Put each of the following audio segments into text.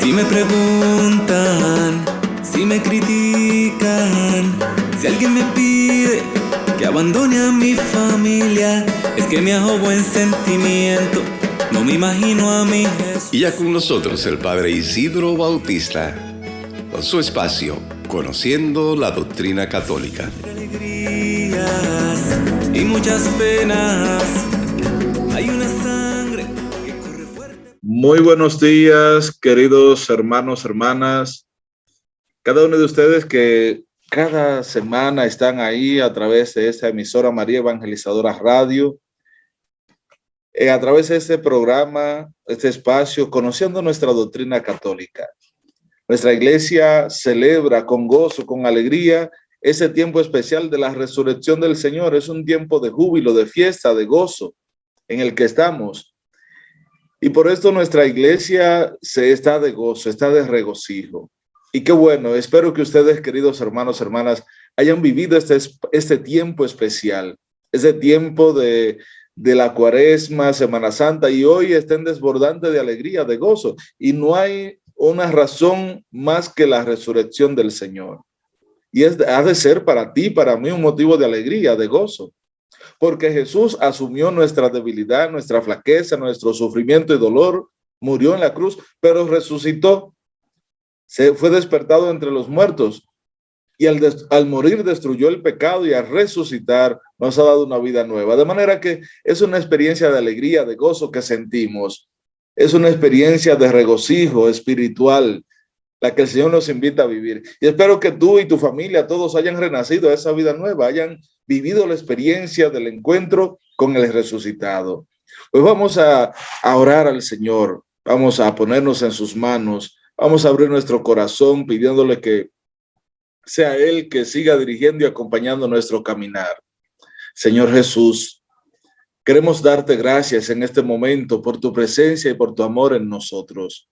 Si me preguntan, si me critican, si alguien me pide que abandone a mi familia, es que me hago buen sentimiento, no me imagino a mi Jesús. Y ya con nosotros el Padre Isidro Bautista, con su espacio, Conociendo la Doctrina Católica. Alegrías y muchas penas, hay una sangre que corre fuerte. Muy buenos días, queridos hermanos, hermanas, cada uno de ustedes que cada semana están ahí a través de esta emisora María Evangelizadora Radio, a través de este programa, este espacio, Conociendo nuestra Doctrina Católica. Nuestra iglesia celebra con gozo, con alegría, ese tiempo especial de la resurrección del Señor. Es un tiempo de júbilo, de fiesta, de gozo en el que estamos. Y por esto nuestra iglesia está de gozo, está de regocijo. Y qué bueno, espero que ustedes, queridos hermanos, hermanas, hayan vivido este tiempo especial, ese tiempo de la Cuaresma, Semana Santa, y hoy estén desbordantes de alegría, de gozo. Y no hay una razón más que la resurrección del Señor. Y ha de ser para ti, para mí, un motivo de alegría, de gozo. Porque Jesús asumió nuestra debilidad, nuestra flaqueza, nuestro sufrimiento y dolor, murió en la cruz, pero resucitó, se fue despertado entre los muertos y al morir destruyó el pecado y al resucitar nos ha dado una vida nueva. De manera que es una experiencia de alegría, de gozo que sentimos. Es una experiencia de regocijo espiritual, la que el Señor nos invita a vivir. Y espero que tú y tu familia, todos hayan renacido a esa vida nueva, hayan vivido la experiencia del encuentro con el resucitado. Pues vamos a orar al Señor, vamos a ponernos en sus manos, vamos a abrir nuestro corazón pidiéndole que sea Él que siga dirigiendo y acompañando nuestro caminar. Señor Jesús, queremos darte gracias en este momento por tu presencia y por tu amor en nosotros.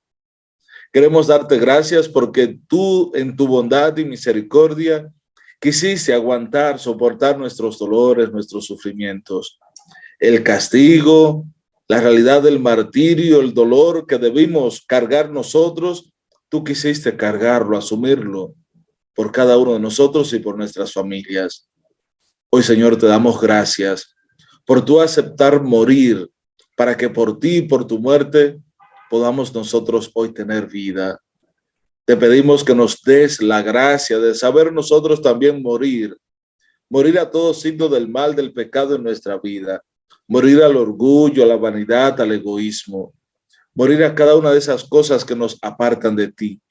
Queremos darte gracias porque tú, en tu bondad y misericordia, quisiste aguantar, soportar nuestros dolores, nuestros sufrimientos, el castigo, la realidad del martirio, el dolor que debimos cargar nosotros. Tú quisiste cargarlo, asumirlo por cada uno de nosotros y por nuestras familias. Hoy, Señor, te damos gracias por tú aceptar morir para que por ti y por tu muerte podamos nosotros hoy tener vida. Te pedimos que nos des la gracia de saber nosotros también morir a todo signo del mal, del pecado en nuestra vida, morir al orgullo, a la vanidad, al egoísmo, morir a cada una de esas cosas que nos apartan de ti,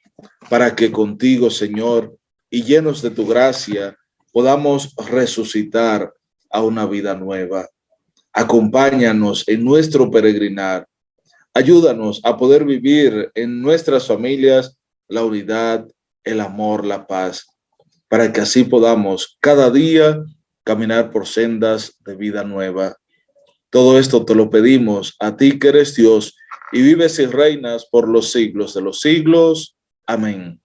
para que contigo, Señor, y llenos de tu gracia, podamos resucitar a una vida nueva. Acompáñanos en nuestro peregrinar. Ayúdanos a poder vivir en nuestras familias la unidad, el amor, la paz, para que así podamos cada día caminar por sendas de vida nueva. Todo esto te lo pedimos a ti que eres Dios y vives y reinas por los siglos de los siglos. Amén.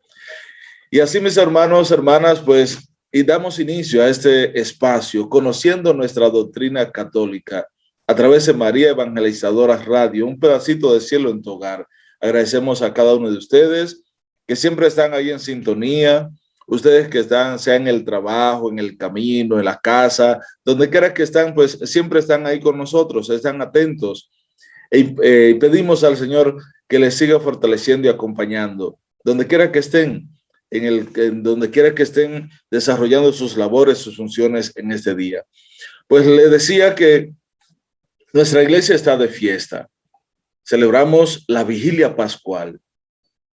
Y así, mis hermanos, hermanas, pues, y damos inicio a este espacio, conociendo nuestra doctrina católica, a través de María Evangelizadora Radio, un pedacito de cielo en tu hogar. Agradecemos a cada uno de ustedes que siempre están ahí en sintonía, ustedes que están, sea en el trabajo, en el camino, en la casa, donde quiera que están, pues siempre están ahí con nosotros, están atentos. Y pedimos al Señor que les siga fortaleciendo y acompañando, donde quiera que estén, donde quiera que estén desarrollando sus labores, sus funciones en este día. Pues le decía que nuestra iglesia está de fiesta. Celebramos la vigilia pascual,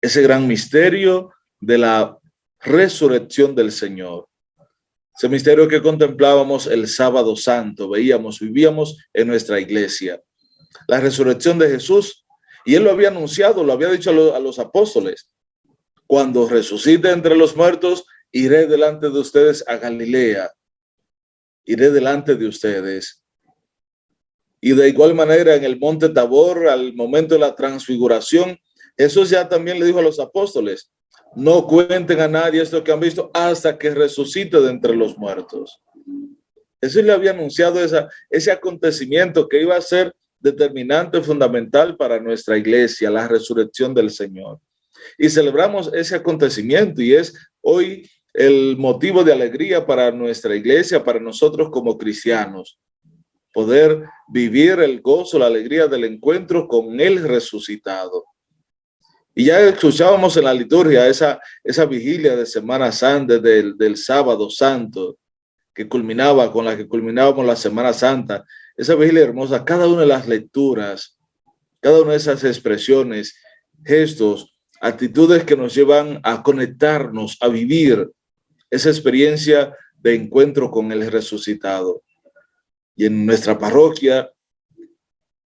ese gran misterio de la resurrección del Señor. Ese misterio que contemplábamos el sábado santo, vivíamos en nuestra iglesia. La resurrección de Jesús, y Él lo había anunciado, lo había dicho a los apóstoles. Cuando resucite entre los muertos, iré delante de ustedes a Galilea. Iré delante de ustedes. Y de igual manera en el monte Tabor, al momento de la transfiguración, Jesús ya también le dijo a los apóstoles, no cuenten a nadie esto que han visto hasta que resucite de entre los muertos. Jesús le había anunciado ese acontecimiento que iba a ser determinante, fundamental para nuestra iglesia, la resurrección del Señor. Y celebramos ese acontecimiento y es hoy el motivo de alegría para nuestra iglesia, para nosotros como cristianos. Poder vivir el gozo, la alegría del encuentro con el resucitado. Y ya escuchábamos en la liturgia esa vigilia de Semana Santa, del sábado santo, que culminaba con la que culminábamos la Semana Santa. Esa vigilia hermosa, cada una de las lecturas, cada una de esas expresiones, gestos, actitudes que nos llevan a conectarnos, a vivir esa experiencia de encuentro con el resucitado. Y en nuestra parroquia,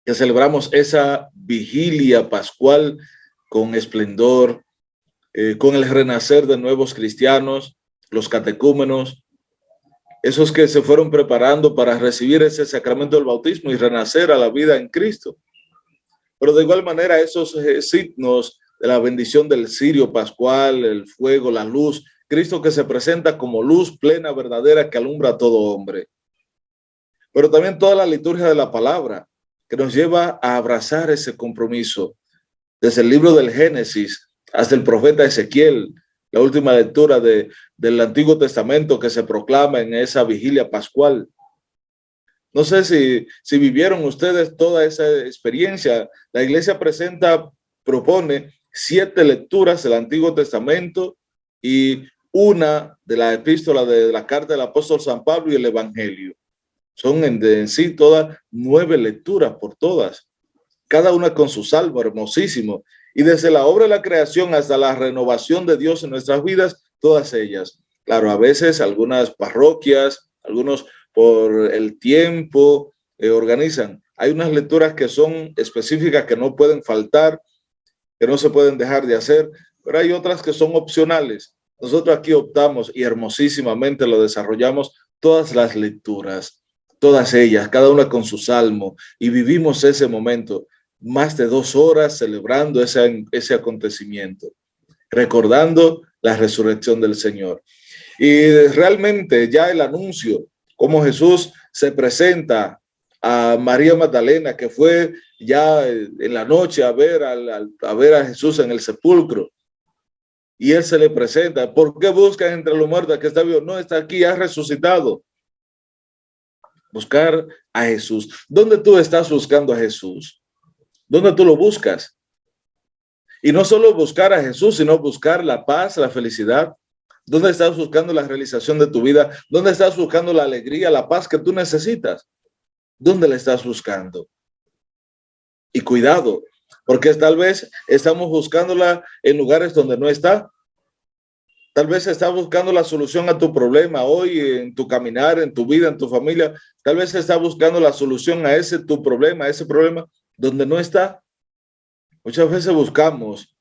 que celebramos esa vigilia pascual con esplendor, con el renacer de nuevos cristianos, los catecúmenos, esos que se fueron preparando para recibir ese sacramento del bautismo y renacer a la vida en Cristo. Pero de igual manera esos signos de la bendición del cirio pascual, el fuego, la luz, Cristo que se presenta como luz plena, verdadera, que alumbra a todo hombre. Pero también toda la liturgia de la palabra, que nos lleva a abrazar ese compromiso. Desde el libro del Génesis hasta el profeta Ezequiel, la última lectura del Antiguo Testamento que se proclama en esa vigilia pascual. No sé si vivieron ustedes toda esa experiencia. La iglesia propone 7 lecturas del Antiguo Testamento y una de la epístola de la carta del apóstol San Pablo y el Evangelio. Son en sí todas 9 lecturas por todas, cada una con su salmo hermosísimo. Y desde la obra de la creación hasta la renovación de Dios en nuestras vidas, todas ellas. Claro, a veces algunas parroquias, algunos por el tiempo organizan. Hay unas lecturas que son específicas que no pueden faltar, que no se pueden dejar de hacer, pero hay otras que son opcionales. Nosotros aquí optamos y hermosísimamente lo desarrollamos todas las lecturas, todas ellas, cada una con su salmo, y vivimos ese momento, más de 2 horas celebrando ese acontecimiento, recordando la resurrección del Señor. Y realmente ya el anuncio, cómo Jesús se presenta a María Magdalena, que fue ya en la noche a ver a Jesús en el sepulcro, y él se le presenta. ¿Por qué buscan entre los muertos que está vivo? No, está aquí, ha resucitado. Buscar a Jesús. ¿Dónde tú estás buscando a Jesús? ¿Dónde tú lo buscas? Y no solo buscar a Jesús, sino buscar la paz, la felicidad. ¿Dónde estás buscando la realización de tu vida? ¿Dónde estás buscando la alegría, la paz que tú necesitas? ¿Dónde la estás buscando? Y cuidado, porque tal vez estamos buscándola en lugares donde no está. Tal vez estás buscando la solución a tu problema hoy en tu caminar, en tu vida, en tu familia. Tal vez estás buscando la solución a ese tu problema, a ese problema donde no está. Muchas veces buscamos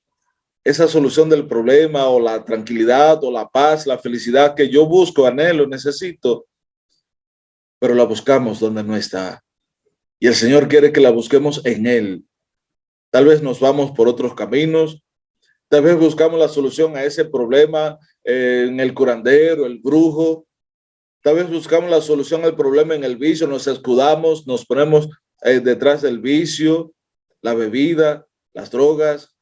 esa solución del problema o la tranquilidad o la paz, la felicidad que yo busco, anhelo, necesito, pero la buscamos donde no está. Y el Señor quiere que la busquemos en Él. Tal vez nos vamos por otros caminos, tal vez buscamos la solución a ese problema en el curandero, el brujo, tal vez buscamos la solución al problema en el vicio, nos escudamos, nos ponemos detrás del vicio, la bebida, las drogas.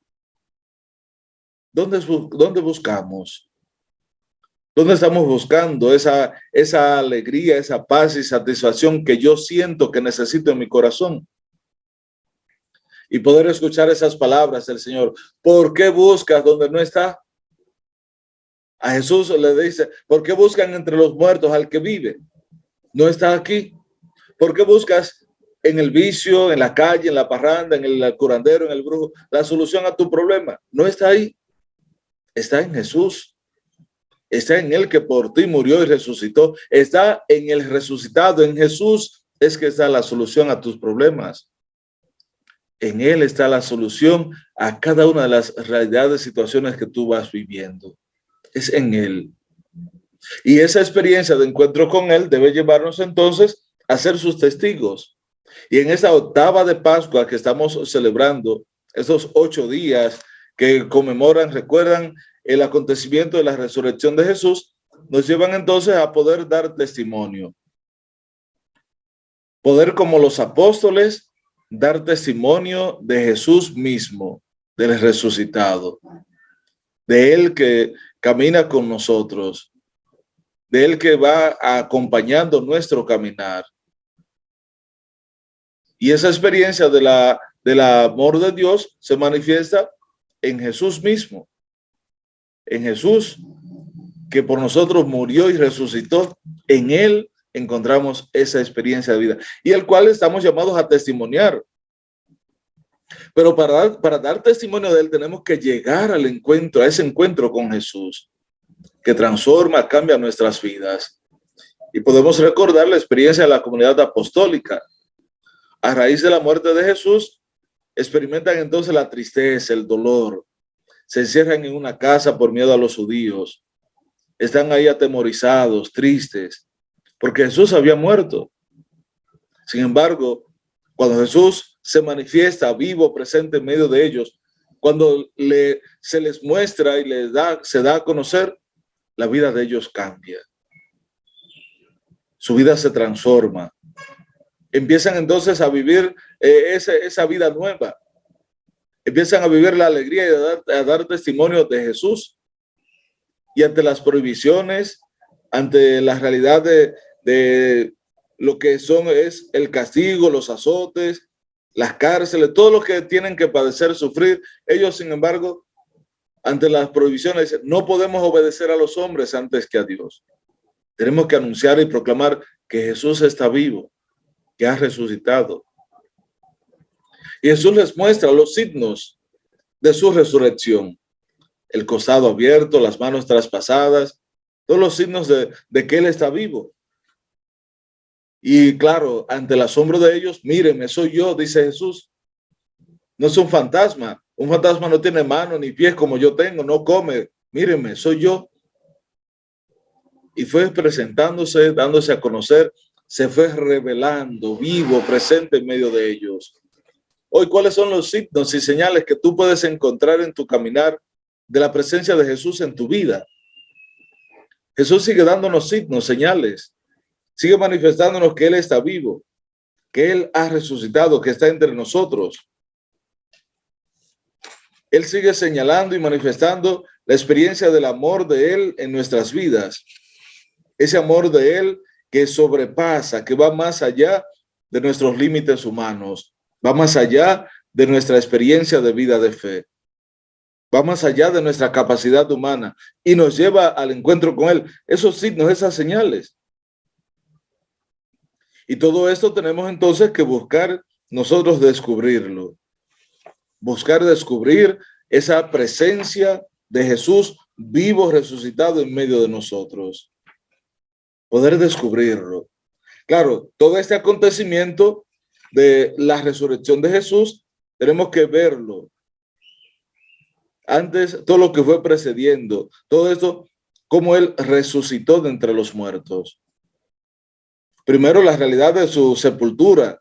¿Dónde buscamos? ¿Dónde estamos buscando esa alegría, esa paz y satisfacción que yo siento que necesito en mi corazón? Y poder escuchar esas palabras del Señor. ¿Por qué buscas donde no está? A Jesús le dice, ¿por qué buscan entre los muertos al que vive? No está aquí. ¿Por qué buscas en el vicio, en la calle, en la parranda, en el curandero, en el brujo, la solución a tu problema? No está ahí. Está en Jesús. Está en Él que por ti murió y resucitó. Está en el resucitado. En Jesús es que está la solución a tus problemas. En Él está la solución a cada una de las realidades, situaciones que tú vas viviendo. Es en Él. Y esa experiencia de encuentro con Él debe llevarnos entonces a ser sus testigos. Y en esa octava de Pascua que estamos celebrando, esos 8 días que conmemoran, recuerdan el acontecimiento de la resurrección de Jesús, nos llevan entonces a poder dar testimonio. Poder, como los apóstoles, dar testimonio de Jesús mismo, del resucitado. de Él que camina con nosotros, de Él que va acompañando nuestro caminar. Y esa experiencia del amor de Dios se manifiesta en Jesús mismo, en Jesús que por nosotros murió y resucitó. En Él encontramos esa experiencia de vida y el cual estamos llamados a testimoniar. Pero para dar testimonio de Él tenemos que llegar al encuentro, a ese encuentro con Jesús, que transforma, cambia nuestras vidas. Y podemos recordar la experiencia de la comunidad apostólica. A raíz de la muerte de Jesús, experimentan entonces la tristeza, el dolor. Se encierran en una casa por miedo a los judíos. Están ahí atemorizados, tristes, porque Jesús había muerto. Sin embargo, cuando Jesús se manifiesta vivo, presente en medio de ellos, cuando se les muestra y se da a conocer, la vida de ellos cambia. Su vida se transforma. Empiezan entonces a vivir esa vida nueva. Empiezan a vivir la alegría y a dar testimonio de Jesús. Y ante las prohibiciones, ante la realidad de lo que es el castigo, los azotes, las cárceles, todo lo que tienen que padecer, sufrir, ellos, sin embargo, ante las prohibiciones, no podemos obedecer a los hombres antes que a Dios. Tenemos que anunciar y proclamar que Jesús está vivo, que ha resucitado. Y Jesús les muestra los signos de su resurrección. El costado abierto, las manos traspasadas, todos los signos de que Él está vivo. Y claro, ante el asombro de ellos, mírenme, soy yo, dice Jesús. No es un fantasma. Un fantasma no tiene manos ni pies como yo tengo, no come. Mírenme, soy yo. Y fue presentándose, dándose a conocer, se fue revelando, vivo, presente en medio de ellos. Hoy, ¿cuáles son los signos y señales que tú puedes encontrar en tu caminar de la presencia de Jesús en tu vida? Jesús sigue dándonos signos, señales. Sigue manifestándonos que Él está vivo, que Él ha resucitado, que está entre nosotros. Él sigue señalando y manifestando la experiencia del amor de Él en nuestras vidas. Ese amor de Él que sobrepasa, que va más allá de nuestros límites humanos, va más allá de nuestra experiencia de vida de fe, va más allá de nuestra capacidad humana y nos lleva al encuentro con Él. Esos signos, esas señales. Y todo esto tenemos entonces que buscar nosotros descubrirlo. Buscar descubrir esa presencia de Jesús vivo, resucitado en medio de nosotros. Poder descubrirlo. Claro, todo este acontecimiento de la resurrección de Jesús, tenemos que verlo. Antes, todo lo que fue precediendo, todo esto, cómo Él resucitó de entre los muertos. Primero, la realidad de su sepultura,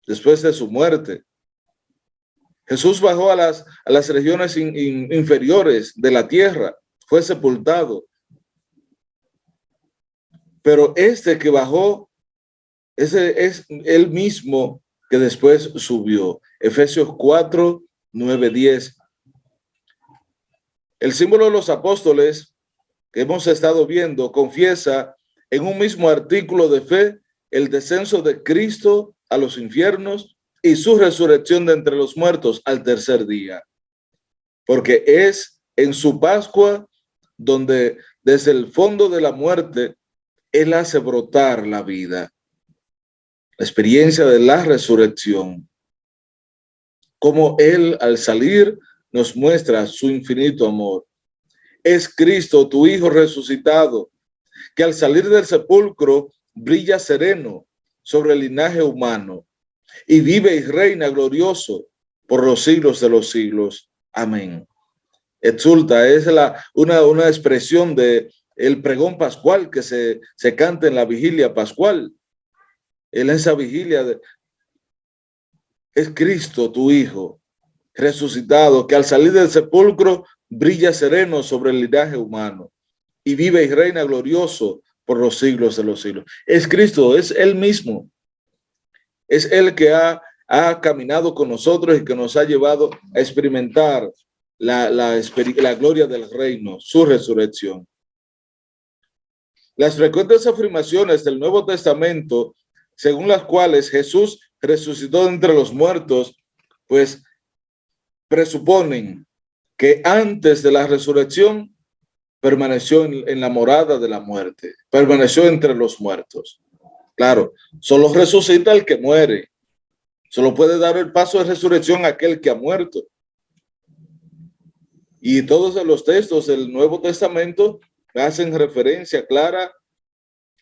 después de su muerte. Jesús bajó a las regiones inferiores de la tierra, fue sepultado. Pero este que bajó, ese es el mismo que después subió. Efesios 4, 9, 10. El símbolo de los apóstoles que hemos estado viendo confiesa en un mismo artículo de fe el descenso de Cristo a los infiernos y su resurrección de entre los muertos al tercer día. Porque es en su Pascua donde desde el fondo de la muerte Él hace brotar la vida. La experiencia de la resurrección. Como Él al salir nos muestra su infinito amor. Es Cristo, tu Hijo resucitado, que al salir del sepulcro brilla sereno sobre el linaje humano y vive y reina glorioso por los siglos de los siglos. Amén. Exulta, es una expresión de el pregón pascual que se canta en la vigilia pascual. En esa vigilia es Cristo, tu Hijo, resucitado, que al salir del sepulcro brilla sereno sobre el linaje humano y vive y reina glorioso por los siglos de los siglos. Es Cristo, es Él mismo. Es Él que ha caminado con nosotros y que nos ha llevado a experimentar la gloria del reino, su resurrección. Las frecuentes afirmaciones del Nuevo Testamento, según las cuales Jesús resucitó de entre los muertos, pues presuponen que antes de la resurrección permaneció en la morada de la muerte, permaneció entre los muertos. Claro, solo resucita el que muere, solo puede dar el paso de resurrección a aquel que ha muerto. Y todos los textos del Nuevo Testamento hacen referencia clara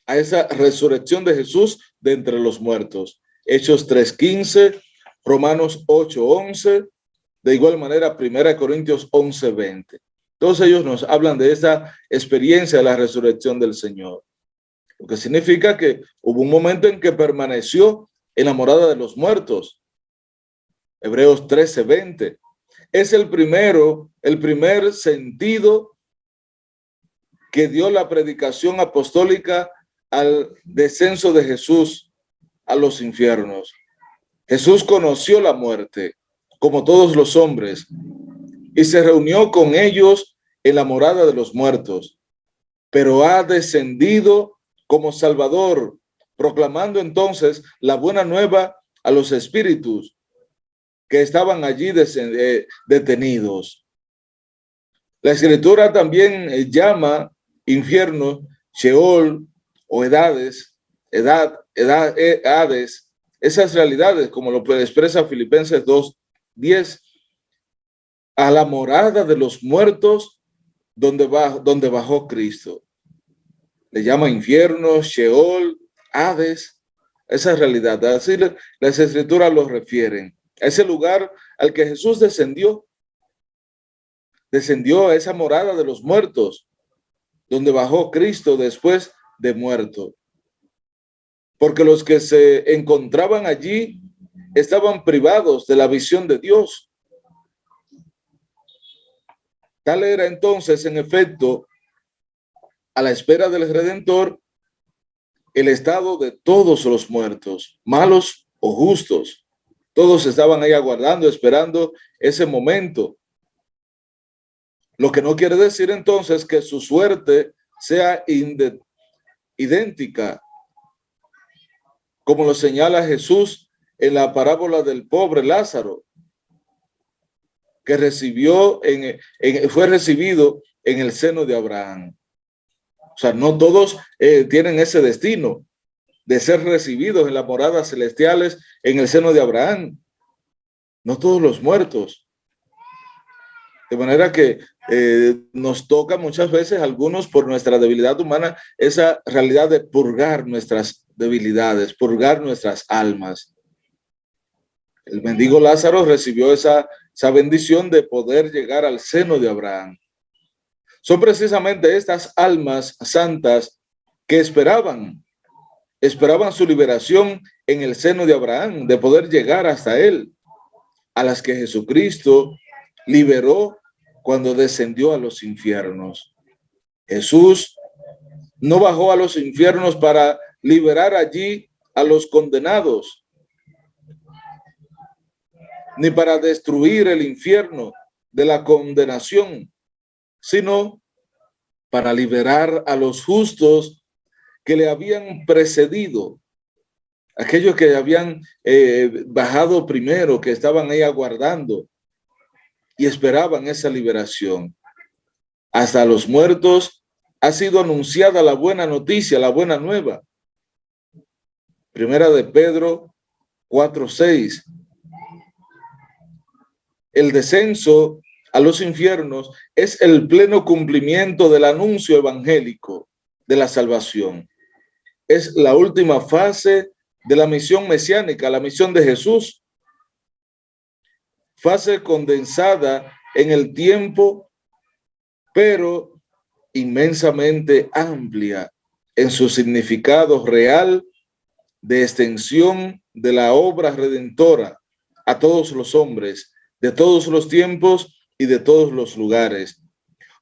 a esa resurrección de Jesús de entre los muertos. Hechos 3:15, Romanos 8:11, de igual manera 1 Corintios 11:20. Todos ellos nos hablan de esa experiencia de la resurrección del Señor. Lo que significa que hubo un momento en que permaneció en la morada de los muertos. Hebreos 13:20. Es el primer sentido que dio la predicación apostólica al descenso de Jesús a los infiernos. Jesús conoció la muerte, como todos los hombres, y se reunió con ellos en la morada de los muertos, pero ha descendido como Salvador, proclamando entonces la buena nueva a los espíritus que estaban allí detenidos. La Escritura también llama infierno, Sheol o Hades, esas realidades, como lo expresa Filipenses 2:10, a la morada de los muertos donde bajó Cristo. Le llama infierno, Sheol, Hades, esa realidad. Así las Escrituras lo refieren. A ese lugar al que Jesús descendió a esa morada de los muertos, donde bajó Cristo después de muerto. Porque los que se encontraban allí estaban privados de la visión de Dios. Tal era entonces, en efecto, a la espera del Redentor, el estado de todos los muertos, malos o justos. Todos estaban ahí aguardando, esperando ese momento. Lo que no quiere decir entonces que su suerte sea idéntica, como lo señala Jesús en la parábola del pobre Lázaro, que fue recibido en el seno de Abraham. O sea, no todos tienen ese destino de ser recibidos en las moradas celestiales en el seno de Abraham. No todos los muertos. De manera que nos toca muchas veces, algunos por nuestra debilidad humana, esa realidad de purgar nuestras debilidades, purgar nuestras almas. El mendigo Lázaro recibió esa bendición de poder llegar al seno de Abraham. Son precisamente estas almas santas que esperaban su liberación en el seno de Abraham, de poder llegar hasta él, a las que Jesucristo liberó cuando descendió a los infiernos. Jesús no bajó a los infiernos para liberar allí a los condenados, ni para destruir el infierno de la condenación, sino para liberar a los justos que le habían precedido, aquellos que habían bajado primero, que estaban ahí aguardando y esperaban esa liberación. Hasta los muertos ha sido anunciada la buena noticia, la buena nueva. Primera de Pedro 4:6. El descenso a los infiernos es el pleno cumplimiento del anuncio evangélico de la salvación. Es la última fase de la misión mesiánica, la misión de Jesús. Fase condensada en el tiempo, pero inmensamente amplia en su significado real de extensión de la obra redentora a todos los hombres, de todos los tiempos y de todos los lugares.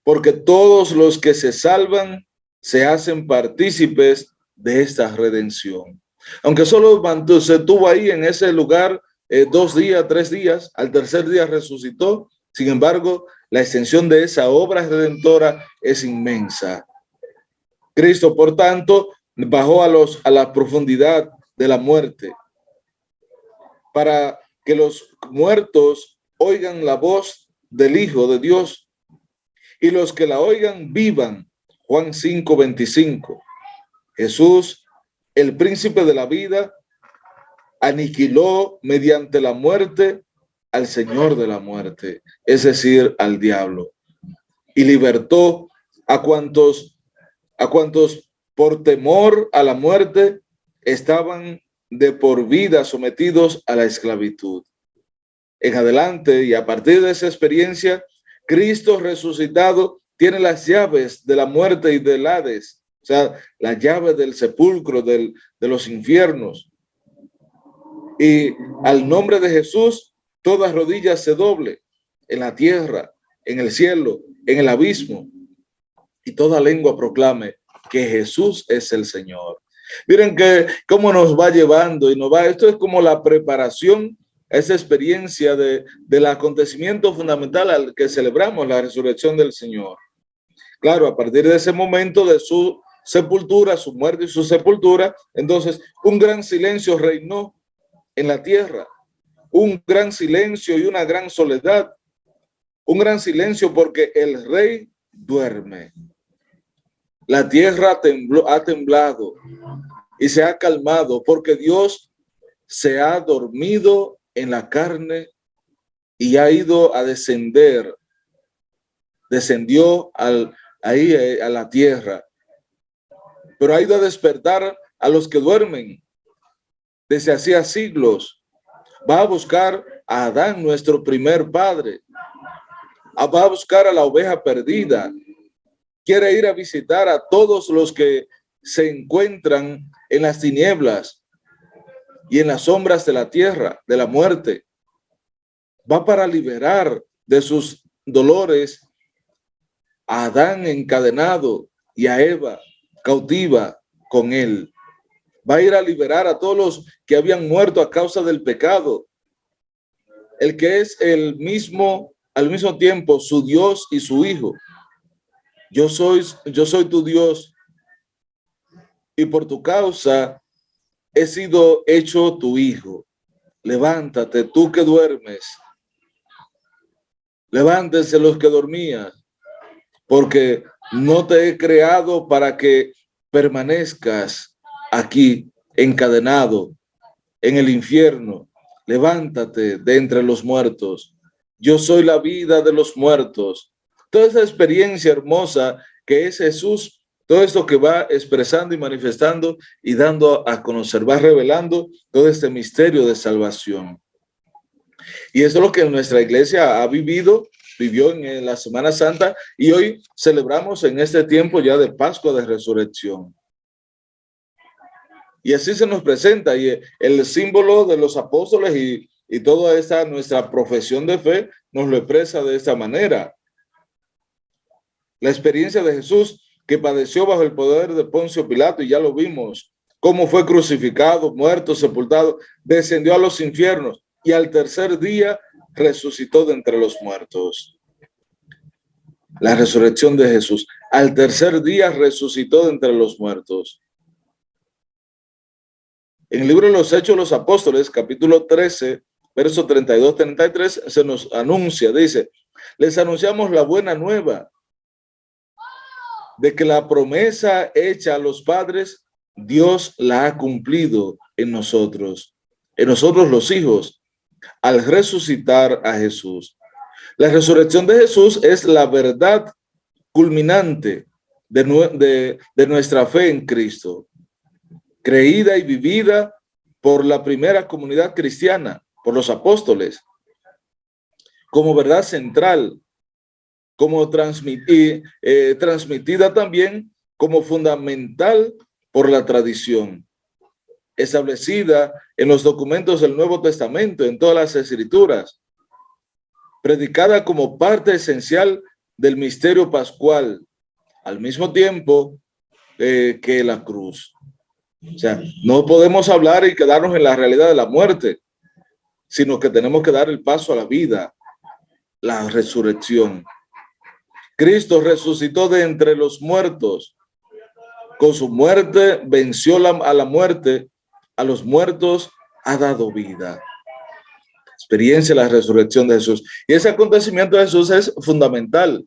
Porque todos los que se salvan se hacen partícipes de esta redención. Aunque solo se tuvo ahí en ese lugar 2 días, 3 días, al tercer día resucitó. Sin embargo, La extensión de esa obra redentora es inmensa. Cristo, por tanto, bajó a la profundidad de la muerte para que los muertos oigan la voz del Hijo de Dios y los que la oigan vivan. Juan 5:25. Jesús, el príncipe de la vida, aniquiló mediante la muerte al Señor de la muerte, es decir, al diablo, y libertó a cuantos por temor a la muerte estaban de por vida sometidos a la esclavitud. En adelante y a partir de esa experiencia, Cristo resucitado tiene las llaves de la muerte y del Hades, o sea, la llave del sepulcro, de los infiernos. Y al nombre de Jesús, toda rodilla se doble en la tierra, en el cielo, en el abismo, y toda lengua proclame que Jesús es el Señor. Miren que cómo nos va llevando y nos va. Esto es como la preparación a esa experiencia del acontecimiento fundamental al que celebramos, la resurrección del Señor. Claro, a partir de ese momento de su sepultura, su muerte y su sepultura, entonces un gran silencio reinó en la tierra, un gran silencio y una gran soledad, un gran silencio porque el rey duerme. La tierra ha temblado y se ha calmado porque Dios se ha dormido en la carne y ha ido a descendió ahí a la tierra, pero ha ido a despertar a los que duermen desde hacía siglos. Va a buscar a Adán, nuestro primer padre. Va a buscar a la oveja perdida. Quiere ir a visitar a todos los que se encuentran en las tinieblas y en las sombras de la tierra, de la muerte. Va para liberar de sus dolores a Adán encadenado y a Eva cautiva con él. Va a ir a liberar a todos los que habían muerto a causa del pecado. El que es al mismo tiempo su Dios y su Hijo. Yo soy tu Dios y por tu causa he sido hecho tu hijo. Levántate, tú que duermes. Levántense los que dormían, porque no te he creado para que permanezcas aquí encadenado en el infierno. Levántate de entre los muertos. Yo soy la vida de los muertos. Toda esa experiencia hermosa que es Jesús, todo esto que va expresando y manifestando y dando a conocer, va revelando todo este misterio de salvación. Y eso es lo que nuestra iglesia vivió en la Semana Santa y hoy celebramos en este tiempo ya de Pascua de Resurrección. Y así se nos presenta y el símbolo de los apóstoles y toda esta nuestra profesión de fe nos lo expresa de esta manera. La experiencia de Jesús que padeció bajo el poder de Poncio Pilato, y ya lo vimos, cómo fue crucificado, muerto, sepultado, descendió a los infiernos y al tercer día resucitó de entre los muertos. La resurrección de Jesús. Al tercer día resucitó de entre los muertos. En el libro de los Hechos de los Apóstoles, capítulo 13, versos 32-33, se nos anuncia, dice, les anunciamos la buena nueva de que la promesa hecha a los padres, Dios la ha cumplido en nosotros los hijos, al resucitar a Jesús. La resurrección de Jesús es la verdad culminante de nuestra fe en Cristo, creída y vivida por la primera comunidad cristiana, por los apóstoles, como verdad central, como transmitida también como fundamental por la tradición, establecida en los documentos del Nuevo Testamento, en todas las escrituras, predicada como parte esencial del misterio pascual, al mismo tiempo que la cruz. O sea, no podemos hablar y quedarnos en la realidad de la muerte, sino que tenemos que dar el paso a la vida, la resurrección. Cristo resucitó de entre los muertos. Con su muerte venció a la muerte, a los muertos ha dado vida. Experiencia de la resurrección de Jesús. Y ese acontecimiento de Jesús es fundamental.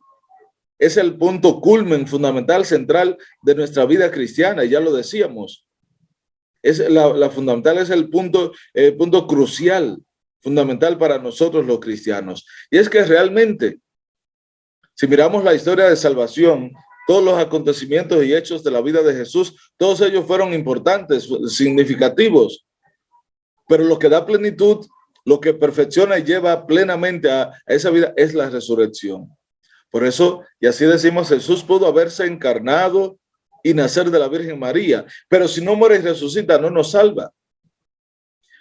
Es el punto culmen, fundamental, central de nuestra vida cristiana, y ya lo decíamos. Es la fundamental, es el punto crucial, fundamental para nosotros los cristianos. Y es que realmente, si miramos la historia de salvación, todos los acontecimientos y hechos de la vida de Jesús, todos ellos fueron importantes, significativos, pero lo que da plenitud, lo que perfecciona y lleva plenamente a esa vida es la resurrección. Por eso, y así decimos, Jesús pudo haberse encarnado y nacer de la Virgen María, pero si no muere y resucita, no nos salva.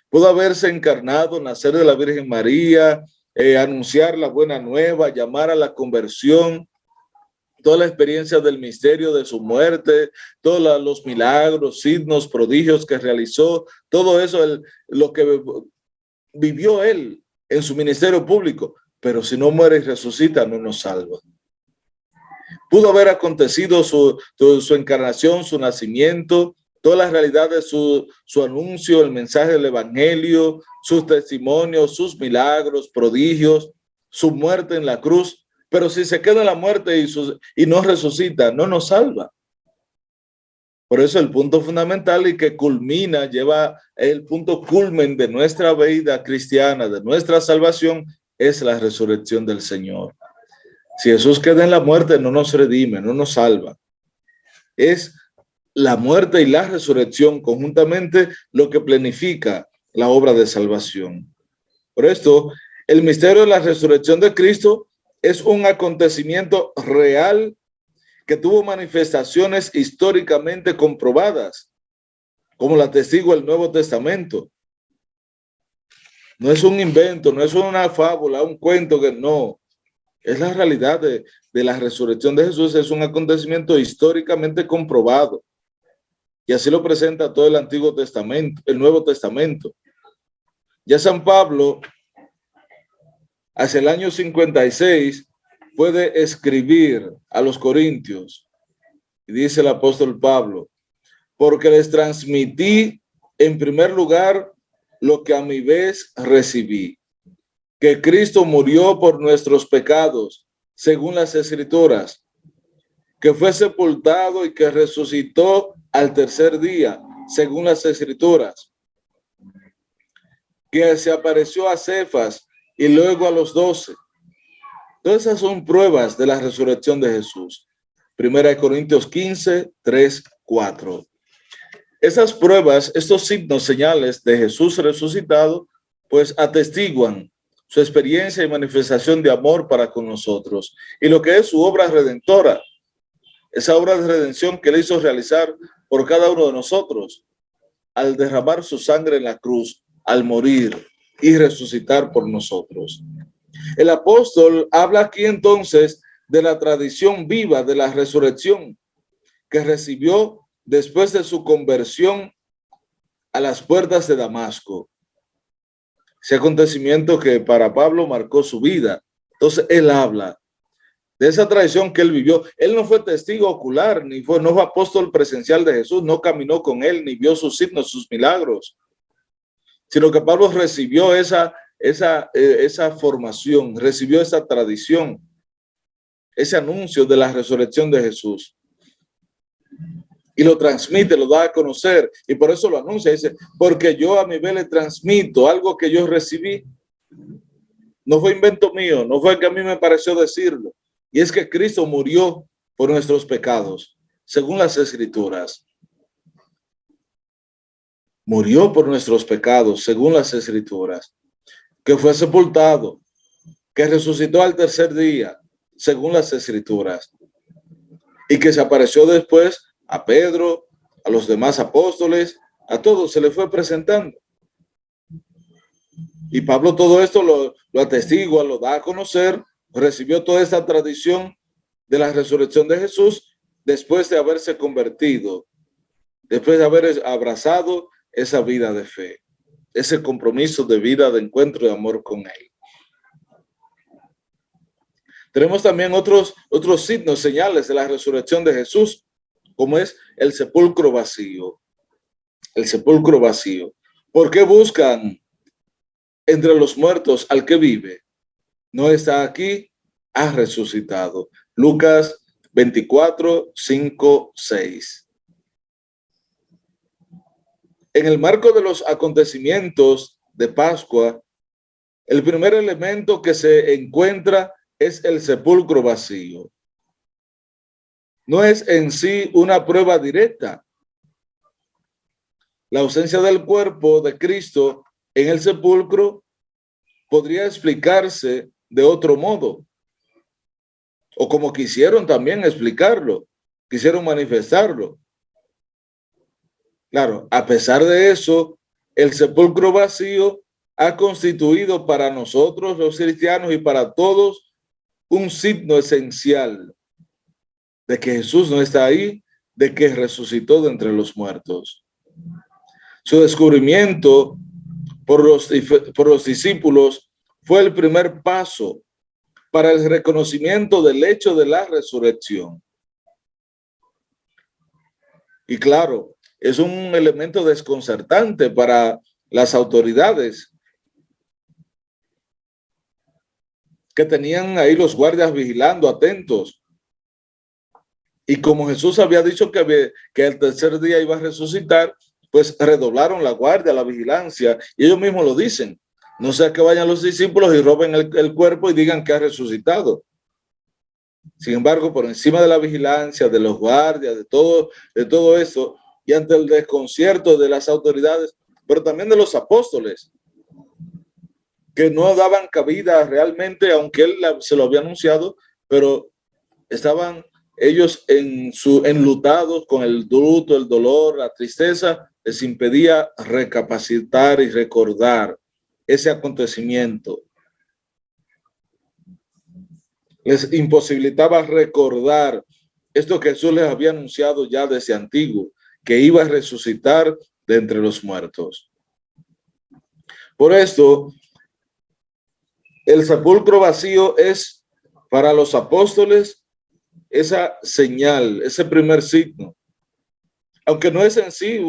Pudo haberse encarnado, nacer de la Virgen María, anunciar la buena nueva, llamar a la conversión, toda la experiencia del misterio de su muerte, todos los milagros, signos, prodigios que realizó, todo eso, lo que vivió él en su ministerio público, pero si no muere y resucita, no nos salva. Pudo haber acontecido su encarnación, su nacimiento, todas las realidades de su anuncio, el mensaje del evangelio, sus testimonios, sus milagros, prodigios, su muerte en la cruz, pero si se queda en la muerte y no resucita, no nos salva. Por eso el punto fundamental y que culmina, lleva el punto culmen de nuestra vida cristiana, de nuestra salvación, es la resurrección del Señor. Si Jesús queda en la muerte, no nos redime, no nos salva. Es la muerte y la resurrección conjuntamente lo que planifica la obra de salvación. Por esto, el misterio de la resurrección de Cristo es un acontecimiento real que tuvo manifestaciones históricamente comprobadas, como la atestigua el Nuevo Testamento. No es un invento, no es una fábula, un cuento, que no. Es la realidad de la resurrección de Jesús, es un acontecimiento históricamente comprobado. Y así lo presenta todo el Antiguo Testamento, el Nuevo Testamento. Ya San Pablo, hacia el año 56, puede escribir a los Corintios, y dice el apóstol Pablo, porque les transmití en primer lugar lo que a mi vez recibí, que Cristo murió por nuestros pecados, según las Escrituras, que fue sepultado y que resucitó al tercer día, según las Escrituras, que se apareció a Cefas y luego a los 12. Todas esas son pruebas de la resurrección de Jesús. 1 Corintios 15, 3, 4. Esas pruebas, estos signos, señales de Jesús resucitado, pues atestiguan su experiencia y manifestación de amor para con nosotros y lo que es su obra redentora, esa obra de redención que él hizo realizar por cada uno de nosotros al derramar su sangre en la cruz, al morir y resucitar por nosotros. El apóstol habla aquí entonces de la tradición viva de la resurrección que recibió después de su conversión a las puertas de Damasco. Ese acontecimiento que para Pablo marcó su vida. Entonces él habla de esa tradición que él vivió. Él no fue testigo ocular, no fue apóstol presencial de Jesús, no caminó con él, ni vio sus signos, sus milagros, sino que Pablo recibió esa formación, recibió esa tradición, ese anuncio de la resurrección de Jesús. Y lo transmite, lo da a conocer, y por eso lo anuncia, dice, porque yo a mi vez le transmito algo que yo recibí. No fue invento mío, no fue que a mí me pareció decirlo, y es que Cristo murió por nuestros pecados, según las Escrituras. Murió por nuestros pecados, según las Escrituras, que fue sepultado, que resucitó al tercer día, según las Escrituras, y que se apareció después a Pedro, a los demás apóstoles, a todos se le fue presentando. Y Pablo todo esto lo atestigua, lo da a conocer, recibió toda esta tradición de la resurrección de Jesús después de haberse convertido, después de haber abrazado esa vida de fe, ese compromiso de vida, de encuentro, de amor con él. Tenemos también otros signos, señales de la resurrección de Jesús, como es el sepulcro vacío. El sepulcro vacío. ¿Por qué buscan entre los muertos al que vive? No está aquí, ha resucitado. Lucas 24, 5, 6. En el marco de los acontecimientos de Pascua, el primer elemento que se encuentra es el sepulcro vacío. No es en sí una prueba directa. La ausencia del cuerpo de Cristo en el sepulcro podría explicarse de otro modo, o como quisieron también explicarlo, quisieron manifestarlo. Claro, a pesar de eso, el sepulcro vacío ha constituido para nosotros los cristianos y para todos un signo esencial de que Jesús no está ahí, de que resucitó de entre los muertos. Su descubrimiento por los discípulos fue el primer paso para el reconocimiento del hecho de la resurrección. Y claro, es un elemento desconcertante para las autoridades que tenían ahí los guardias vigilando, atentos. Y como Jesús había dicho que el tercer día iba a resucitar, pues redoblaron la guardia, la vigilancia, y ellos mismos lo dicen. No sea que vayan los discípulos y roben el cuerpo y digan que ha resucitado. Sin embargo, por encima de la vigilancia, de los guardias, de todo eso, y ante el desconcierto de las autoridades, pero también de los apóstoles, que no daban cabida realmente, aunque él se lo había anunciado, pero estaban ellos enlutados con el luto, el dolor, la tristeza, les impedía recapacitar y recordar ese acontecimiento. Les imposibilitaba recordar esto que Jesús les había anunciado ya desde antiguo, que iba a resucitar de entre los muertos. Por esto, el sepulcro vacío es para los apóstoles esa señal, ese primer signo. Aunque no es en sí,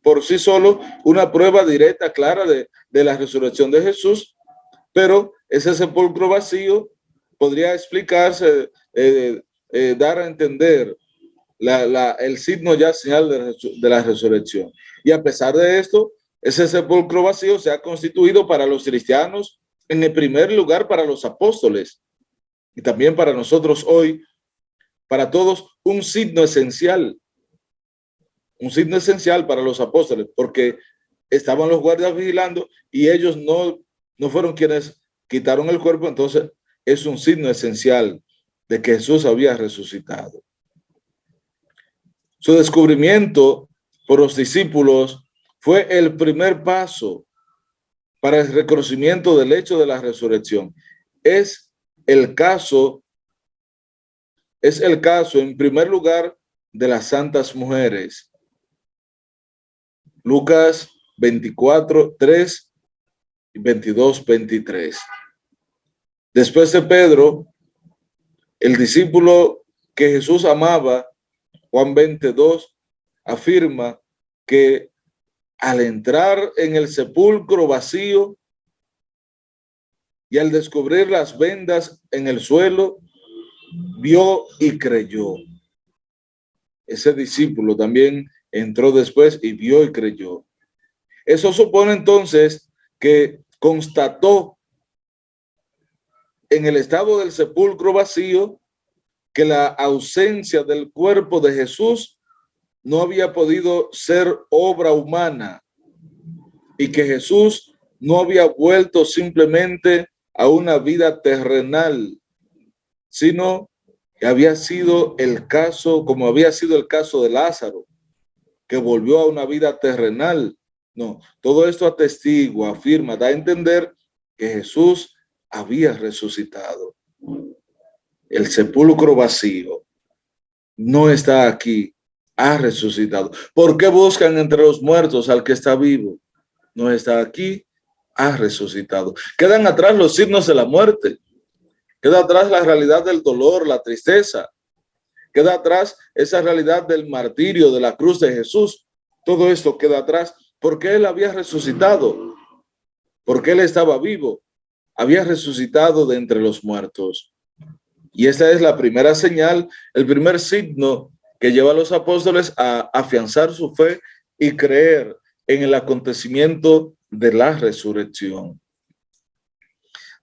por sí solo, una prueba directa, clara de la resurrección de Jesús, pero ese sepulcro vacío podría explicarse, dar a entender el signo ya señal de la resurrección. Y a pesar de esto, ese sepulcro vacío se ha constituido para los cristianos, en el primer lugar para los apóstoles, y también para nosotros hoy, para todos, un signo esencial para los apóstoles, porque estaban los guardias vigilando y ellos no fueron quienes quitaron el cuerpo. Entonces es un signo esencial de que Jesús había resucitado. Su descubrimiento por los discípulos fue el primer paso para el reconocimiento del hecho de la resurrección. Es el caso en primer lugar de las santas mujeres. Lucas 24, 3 y 22, 23. Después de Pedro, el discípulo que Jesús amaba, Juan 22, afirma que al entrar en el sepulcro vacío y al descubrir las vendas en el suelo, vio y creyó. Ese discípulo también entró después y vio y creyó. Eso supone entonces que constató en el estado del sepulcro vacío que la ausencia del cuerpo de Jesús no había podido ser obra humana y que Jesús no había vuelto simplemente a una vida terrenal, sino que había sido el caso, como había sido el caso de Lázaro, que volvió a una vida terrenal. No, todo esto atestigua, afirma, da a entender que Jesús había resucitado. El sepulcro vacío no está aquí, ha resucitado. ¿Por qué buscan entre los muertos al que está vivo? No está aquí, ha resucitado. Quedan atrás los signos de la muerte. Queda atrás la realidad del dolor, la tristeza. Queda atrás esa realidad del martirio, de la cruz de Jesús. Todo esto queda atrás porque Él había resucitado, porque Él estaba vivo, había resucitado de entre los muertos. Y esta es la primera señal, el primer signo que lleva a los apóstoles a afianzar su fe y creer en el acontecimiento de la resurrección.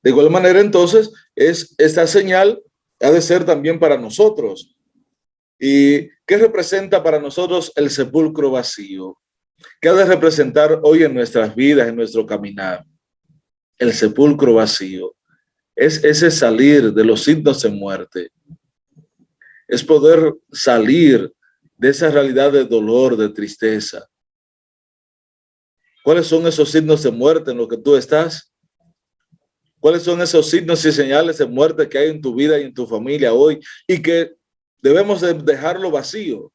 De igual manera, entonces, esta señal ha de ser también para nosotros. ¿Y qué representa para nosotros el sepulcro vacío? ¿Qué ha de representar hoy en nuestras vidas, en nuestro caminar? El sepulcro vacío es ese salir de los signos de muerte. Es poder salir de esa realidad de dolor, de tristeza. ¿Cuáles son esos signos de muerte en los que tú estás? ¿Cuáles son esos signos y señales de muerte que hay en tu vida y en tu familia hoy y que debemos de dejarlo vacío?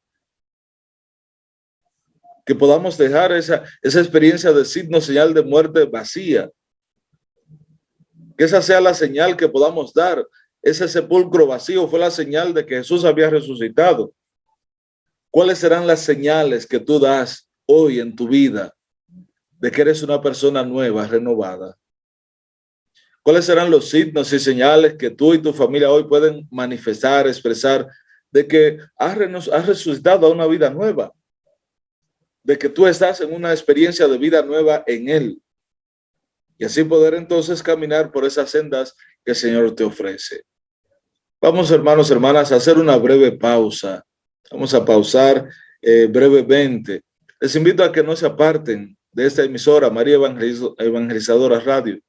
Que podamos dejar esa experiencia de signo, señal de muerte vacía. Que esa sea la señal que podamos dar. Ese sepulcro vacío fue la señal de que Jesús había resucitado. ¿Cuáles serán las señales que tú das hoy en tu vida de que eres una persona nueva, renovada? ¿Cuáles serán los signos y señales que tú y tu familia hoy pueden manifestar, expresar de que has resucitado a una vida nueva? De que tú estás en una experiencia de vida nueva en Él. Y así poder entonces caminar por esas sendas que el Señor te ofrece. Vamos, hermanos, hermanas, a hacer una breve pausa. Vamos a pausar brevemente. Les invito a que no se aparten de esta emisora, María Evangelizadora Radio.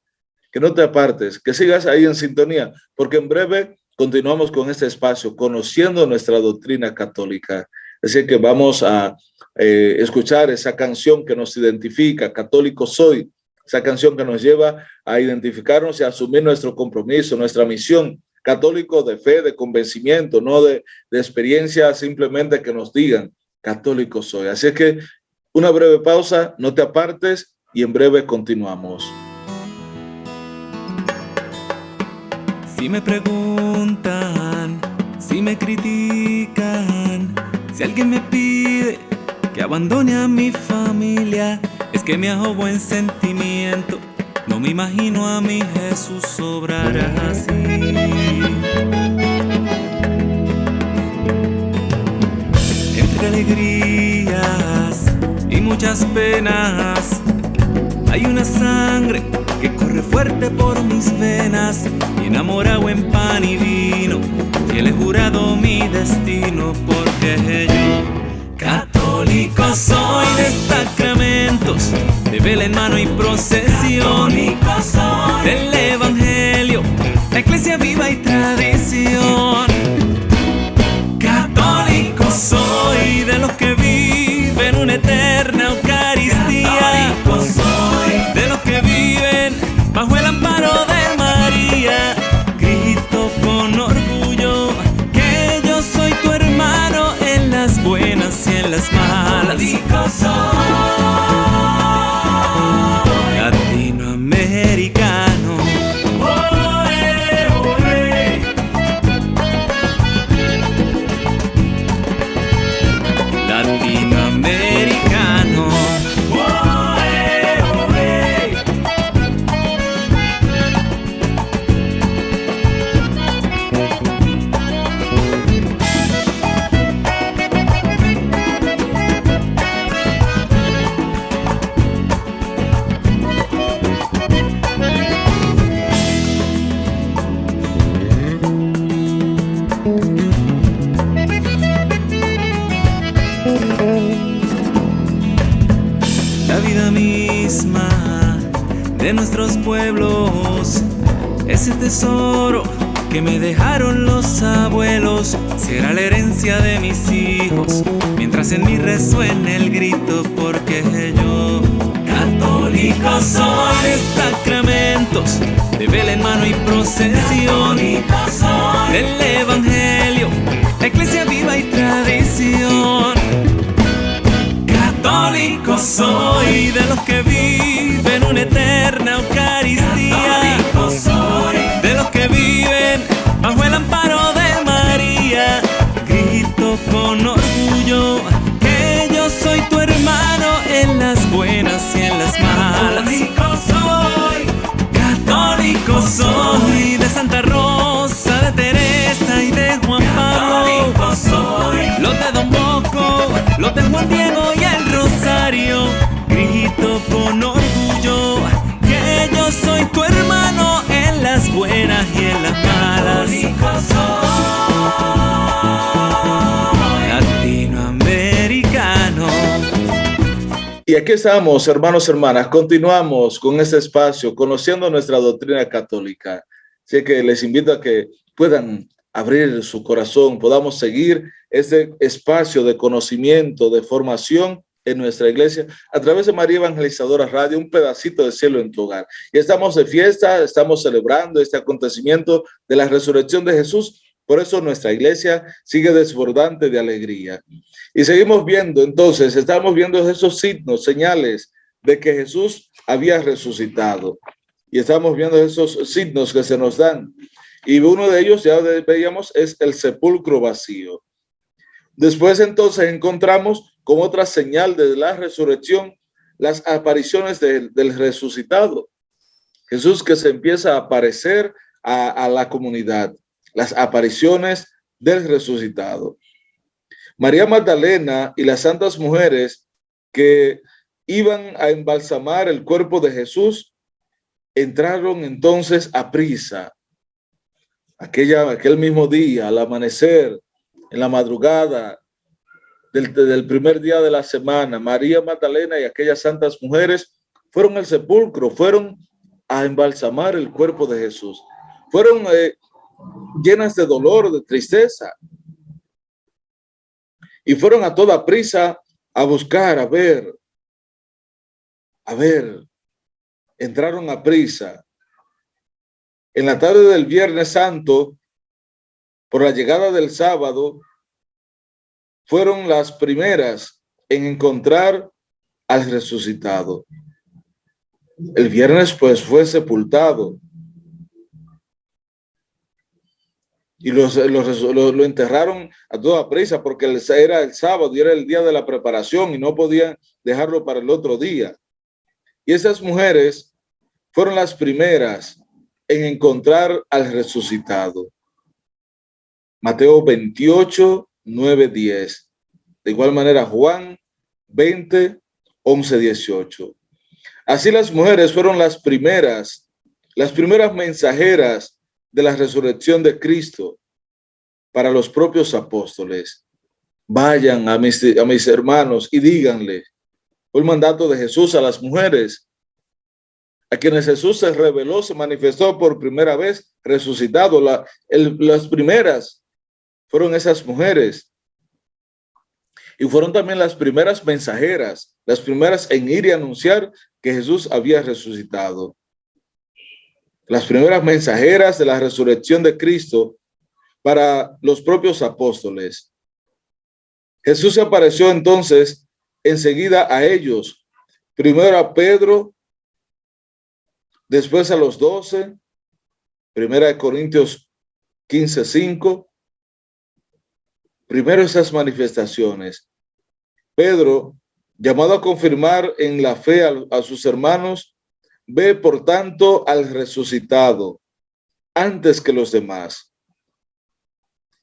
Que no te apartes, que sigas ahí en sintonía, porque en breve continuamos con este espacio, conociendo nuestra doctrina católica. Así que vamos a escuchar esa canción que nos identifica, Católico Soy, esa canción que nos lleva a identificarnos y a asumir nuestro compromiso, nuestra misión, católico de fe, de convencimiento, no de experiencia, simplemente que nos digan, católico soy. Así que una breve pausa, no te apartes y en breve continuamos. Si me preguntan, si me critican, si alguien me pide que abandone a mi familia, es que me hago buen sentimiento. No me imagino a mi Jesús obrar así. Entre alegrías y muchas penas, hay una sangre que corre fuerte por mis venas, y enamorado en pan y vino, y él he jurado mi destino, porque yo católico soy de sacramentos, de vela en mano y procesión, del evangelio, la iglesia viva y tradición. Católico soy de los que viven una eterna Eucaristía, de los que viven bajo el amparo de María. Grito con orgullo que yo soy tu hermano en las buenas y en las malas. Latinoamericano. Latinoamericano. La vida misma de nuestros pueblos, ese tesoro que me dejaron los abuelos, será la herencia de mis hijos, mientras en mí resuene el grito, porque yo católico soy de sacramentos, de vela en mano y procesión, del evangelio, la iglesia viva y tradición. Católico soy de los que viven una eterna Eucaristía, de los que viven buenas y en las malas. Latinoamericano. Y aquí estamos, hermanos, hermanas. Continuamos con este espacio, conociendo nuestra doctrina católica. Así que les invito a que puedan abrir su corazón, podamos seguir este espacio de conocimiento, de formación en nuestra iglesia, a través de María Evangelizadora Radio, un pedacito de cielo en tu hogar. Y estamos de fiesta, estamos celebrando este acontecimiento de la resurrección de Jesús. Por eso nuestra iglesia sigue desbordante de alegría. Y seguimos viendo, entonces, estamos viendo esos signos, señales de que Jesús había resucitado. Y estamos viendo esos signos que se nos dan. Y uno de ellos, ya veíamos, es el sepulcro vacío. Después, entonces, encontramos como otra señal de la resurrección las apariciones del resucitado. Jesús que se empieza a aparecer a la comunidad. Las apariciones del resucitado. María Magdalena y las santas mujeres que iban a embalsamar el cuerpo de Jesús entraron entonces a prisa. Aquel mismo día, al amanecer, en la madrugada del primer día de la semana, María Magdalena y aquellas santas mujeres fueron al sepulcro, fueron a embalsamar el cuerpo de Jesús. Fueron llenas de dolor, de tristeza. Y fueron a toda prisa a buscar, a ver. Entraron a prisa. En la tarde del Viernes Santo, por la llegada del sábado, fueron las primeras en encontrar al resucitado. El viernes, pues, fue sepultado. Y lo enterraron a toda prisa porque era el sábado y era el día de la preparación y no podían dejarlo para el otro día. Y esas mujeres fueron las primeras en encontrar al resucitado. Mateo 28, 9, 10. De igual manera Juan 20, 11, 18. Así las mujeres fueron las primeras mensajeras de la resurrección de Cristo para los propios apóstoles. Vayan a mis hermanos y díganle, fue el mandato de Jesús a las mujeres, a quienes Jesús se reveló, se manifestó por primera vez resucitado. Las primeras fueron esas mujeres. Y fueron también las primeras mensajeras, las primeras en ir y anunciar que Jesús había resucitado. Las primeras mensajeras de la resurrección de Cristo para los propios apóstoles. Jesús se apareció entonces enseguida a ellos, primero a Pedro, después a los 12, primera de Corintios 15, 5. Primero esas manifestaciones. Pedro, llamado a confirmar en la fe a sus hermanos, ve por tanto al resucitado antes que los demás.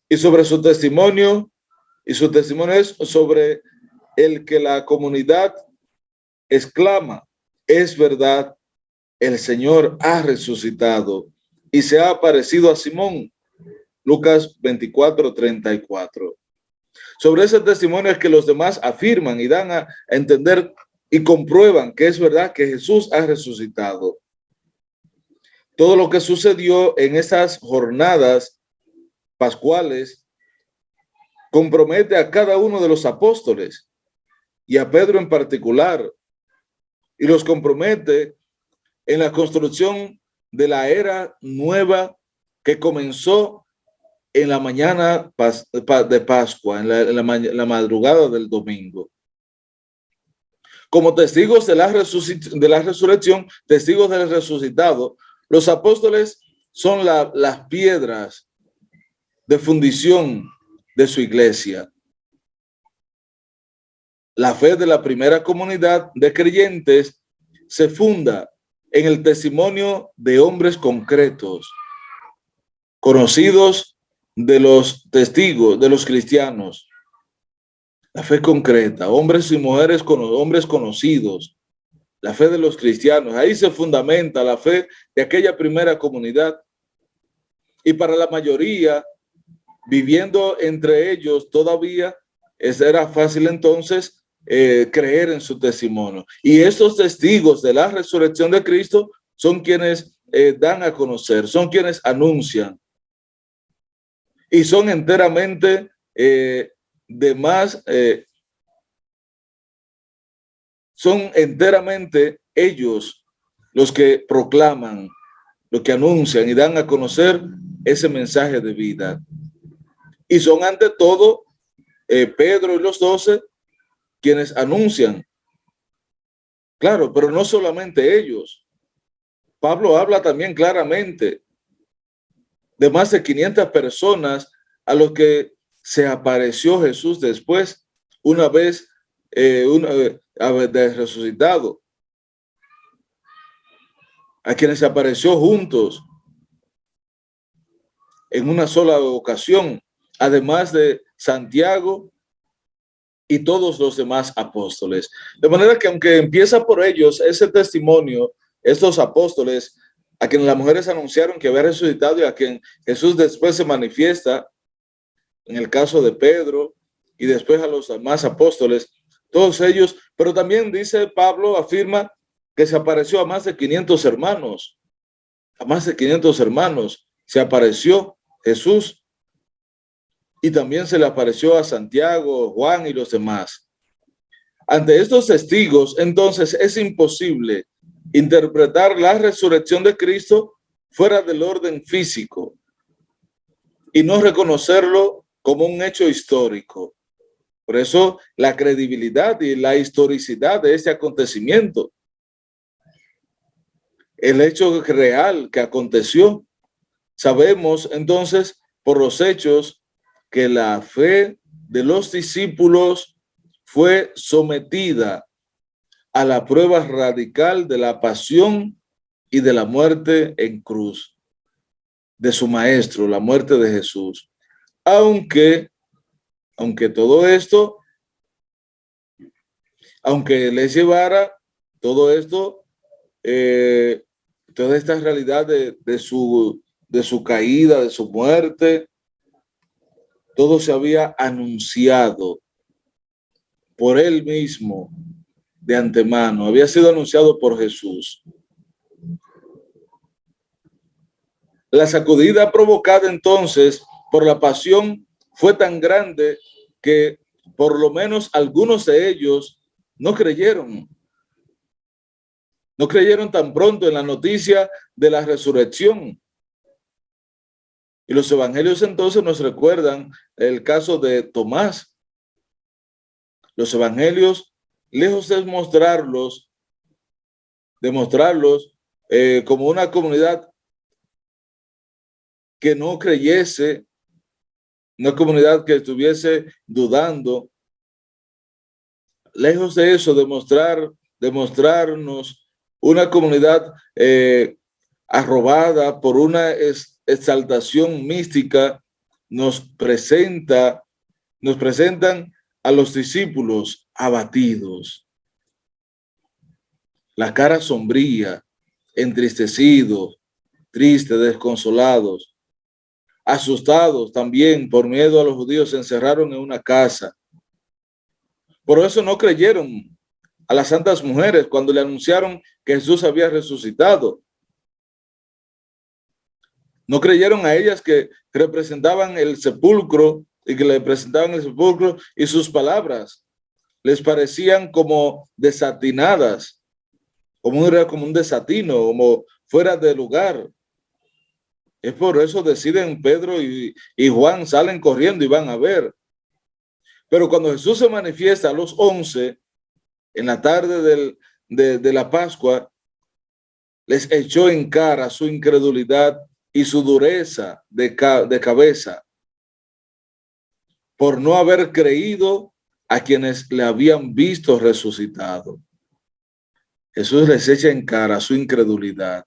Y sobre su testimonio, es sobre el que la comunidad exclama, es verdad, el Señor ha resucitado y se ha aparecido a Simón. Lucas 24, 34. Sobre ese testimonio es que los demás afirman y dan a entender y comprueban que es verdad que Jesús ha resucitado. Todo lo que sucedió en esas jornadas pascuales compromete a cada uno de los apóstoles y a Pedro en particular, y los compromete en la construcción de la era nueva que comenzó en la mañana de Pascua, en la madrugada del domingo. Como testigos de la resurrección, testigos del resucitado, los apóstoles son las piedras de fundición de su iglesia. La fe de la primera comunidad de creyentes se funda en el testimonio de hombres concretos, conocidos de los testigos, de los cristianos. La fe concreta, hombres y mujeres, hombres conocidos, la fe de los cristianos. Ahí se fundamenta la fe de aquella primera comunidad Y para la mayoría, viviendo entre ellos todavía, era fácil entonces creer en su testimonio. Y estos testigos de la resurrección de Cristo son quienes dan a conocer, son quienes anuncian. Y son enteramente son enteramente ellos los que proclaman, los que anuncian y dan a conocer ese mensaje de vida. Y son ante todo Pedro y los 12 quienes anuncian. Claro, pero no solamente ellos. Pablo habla también claramente de más de 500 personas a los que se apareció Jesús después, una vez de resucitado, a quienes se apareció juntos en una sola ocasión, además de Santiago y todos los demás apóstoles. De manera que aunque empieza por ellos ese testimonio, estos apóstoles, a quienes las mujeres anunciaron que había resucitado y a quien Jesús después se manifiesta, en el caso de Pedro y después a los demás apóstoles, todos ellos, pero también dice Pablo, afirma que se apareció a más de 500 hermanos, a más de 500 hermanos se apareció Jesús. Y también se le apareció a Santiago, Juan y los demás. Ante estos testigos, entonces, es imposible interpretar la resurrección de Cristo fuera del orden físico y no reconocerlo como un hecho histórico. Por eso, la credibilidad y la historicidad de este acontecimiento, el hecho real que aconteció, sabemos entonces por los hechos que la fe de los discípulos fue sometida a la prueba radical de la pasión y de la muerte en cruz de su maestro, la muerte de Jesús. Aunque todo esto, aunque les llevara todo esto, toda esta realidad de su caída, de su muerte, todo se había anunciado por él mismo de antemano, había sido anunciado por Jesús. La sacudida provocada entonces por la pasión fue tan grande que por lo menos algunos de ellos no creyeron. No creyeron tan pronto en la noticia de la resurrección. Y los evangelios entonces nos recuerdan el caso de Tomás. Los evangelios, lejos de demostrarlos como una comunidad que no creyese, una comunidad que estuviese dudando, lejos de eso, demostrarnos una comunidad arrobada por una exaltación mística, nos presentan a los discípulos abatidos, la cara sombría, entristecidos, tristes, desconsolados, asustados también por miedo a los judíos, se encerraron en una casa. Por eso no creyeron a las santas mujeres cuando le anunciaron que Jesús había resucitado. No creyeron a ellas que representaban el sepulcro y que le presentaban el sepulcro, y sus palabras les parecían como desatinadas, como un desatino, como fuera de lugar. Es por eso deciden Pedro y Juan, salen corriendo y van a ver. Pero cuando Jesús se manifiesta a los 11, en la tarde de la Pascua, les echó en cara su incredulidad y su dureza de cabeza por no haber creído a quienes le habían visto resucitado. Jesús les echa en cara su incredulidad.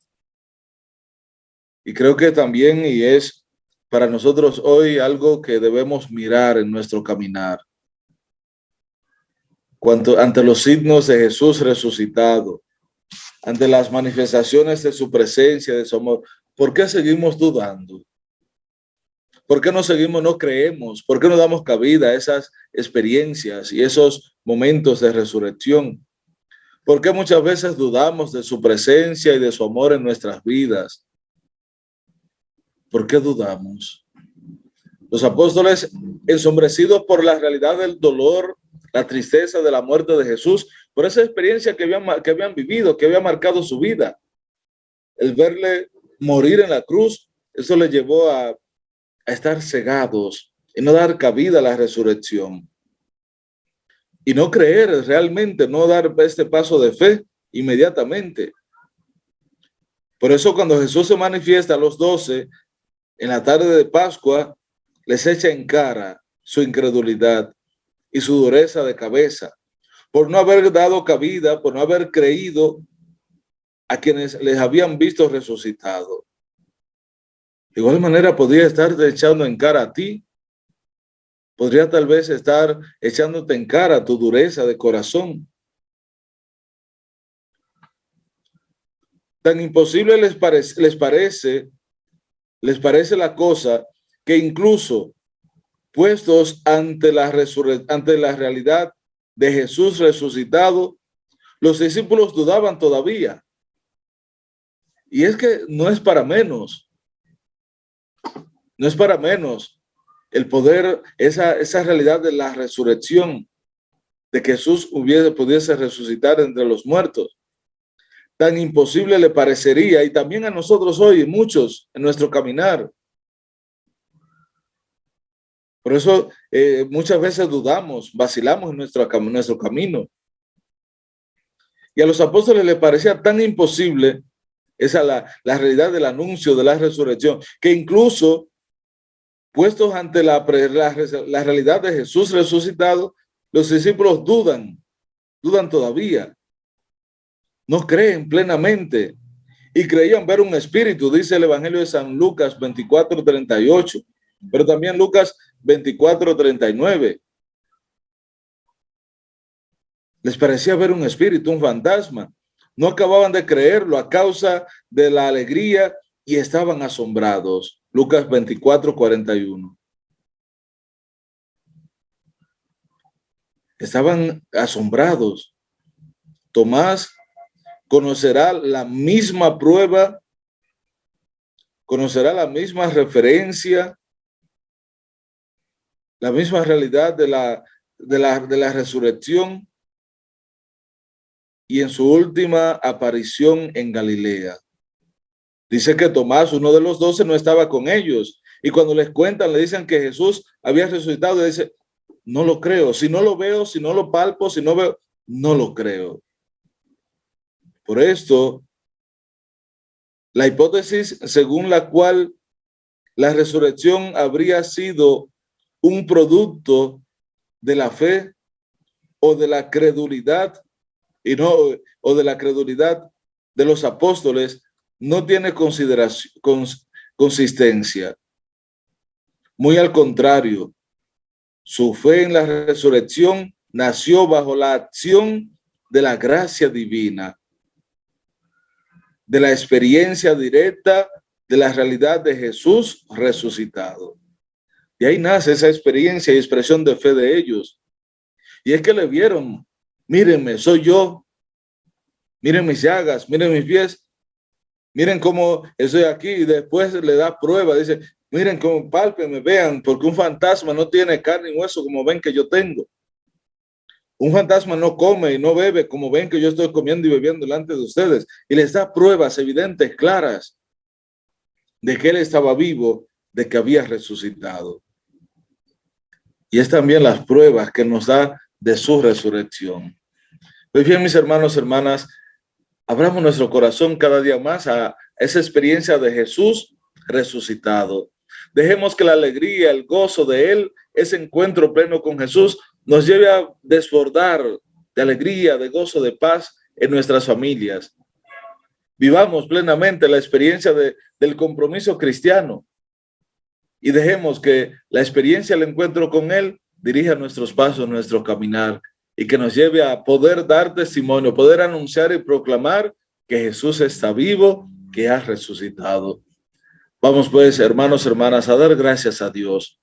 Y creo que también, y es para nosotros hoy algo que debemos mirar en nuestro caminar. Ante los signos de Jesús resucitado, ante las manifestaciones de su presencia, de su amor, ¿por qué seguimos dudando? ¿Por qué no seguimos, no creemos? ¿Por qué no damos cabida a esas experiencias y esos momentos de resurrección? ¿Por qué muchas veces dudamos de su presencia y de su amor en nuestras vidas? ¿Por qué dudamos? Los apóstoles, ensombrecidos por la realidad del dolor, la tristeza de la muerte de Jesús, por esa experiencia que habían vivido, que había marcado su vida, el verle morir en la cruz, eso les llevó a estar cegados y no dar cabida a la resurrección. Y no creer realmente, no dar este paso de fe inmediatamente. Por eso cuando Jesús se manifiesta a los 12 en la tarde de Pascua, les echa en cara su incredulidad y su dureza de cabeza, por no haber dado cabida, por no haber creído a quienes les habían visto resucitado. De igual manera podría estar echando en cara a ti, podría tal vez estar echándote en cara tu dureza de corazón. Tan imposible les parece la cosa que incluso puestos ante la realidad de Jesús resucitado, los discípulos dudaban todavía. Y es que no es para menos. No es para menos el poder, esa realidad de la resurrección, de que Jesús pudiese resucitar entre los muertos. Tan imposible le parecería, y también a nosotros hoy, muchos en nuestro caminar. Por eso muchas veces dudamos, vacilamos en nuestro camino. Y a los apóstoles les parecía tan imposible la realidad del anuncio de la resurrección, que incluso puestos ante la realidad de Jesús resucitado, los discípulos dudan todavía. No creen plenamente y creían ver un espíritu, dice el Evangelio de San Lucas 24:38, pero también Lucas 24:39. Les parecía ver un espíritu, un fantasma. No acababan de creerlo a causa de la alegría y estaban asombrados. Lucas 24:41. Estaban asombrados. Tomás conocerá la misma prueba, conocerá la misma referencia, la misma realidad de la resurrección y en su última aparición en Galilea. Dice que Tomás, uno de los 12, no estaba con ellos. Y cuando les cuentan, le dicen que Jesús había resucitado, dice, no lo creo. Si no lo veo, si no lo palpo, si no veo, no lo creo. Por esto, la hipótesis según la cual la resurrección habría sido un producto de la fe o de la credulidad, o de la credulidad de los apóstoles, no tiene consistencia. Muy al contrario, su fe en la resurrección nació bajo la acción de la gracia divina, de la experiencia directa de la realidad de Jesús resucitado. Y ahí nace esa experiencia y expresión de fe de ellos. Y es que le vieron, mírenme, soy yo, miren mis llagas, miren mis pies, miren cómo estoy aquí, y después le da prueba, dice, miren cómo pálpenme, vean, porque un fantasma no tiene carne y hueso como ven que yo tengo. Un fantasma no come y no bebe como ven que yo estoy comiendo y bebiendo delante de ustedes. Y les da pruebas evidentes, claras, de que él estaba vivo, de que había resucitado. Y es también las pruebas que nos da de su resurrección. Pues bien, mis hermanos, hermanas, abramos nuestro corazón cada día más a esa experiencia de Jesús resucitado. Dejemos que la alegría, el gozo de él, ese encuentro pleno con Jesús, nos lleve a desbordar de alegría, de gozo, de paz en nuestras familias. Vivamos plenamente la experiencia del compromiso cristiano y dejemos que la experiencia del encuentro con él dirija nuestros pasos, nuestro caminar, y que nos lleve a poder dar testimonio, poder anunciar y proclamar que Jesús está vivo, que ha resucitado. Vamos pues, hermanos, hermanas, a dar gracias a Dios.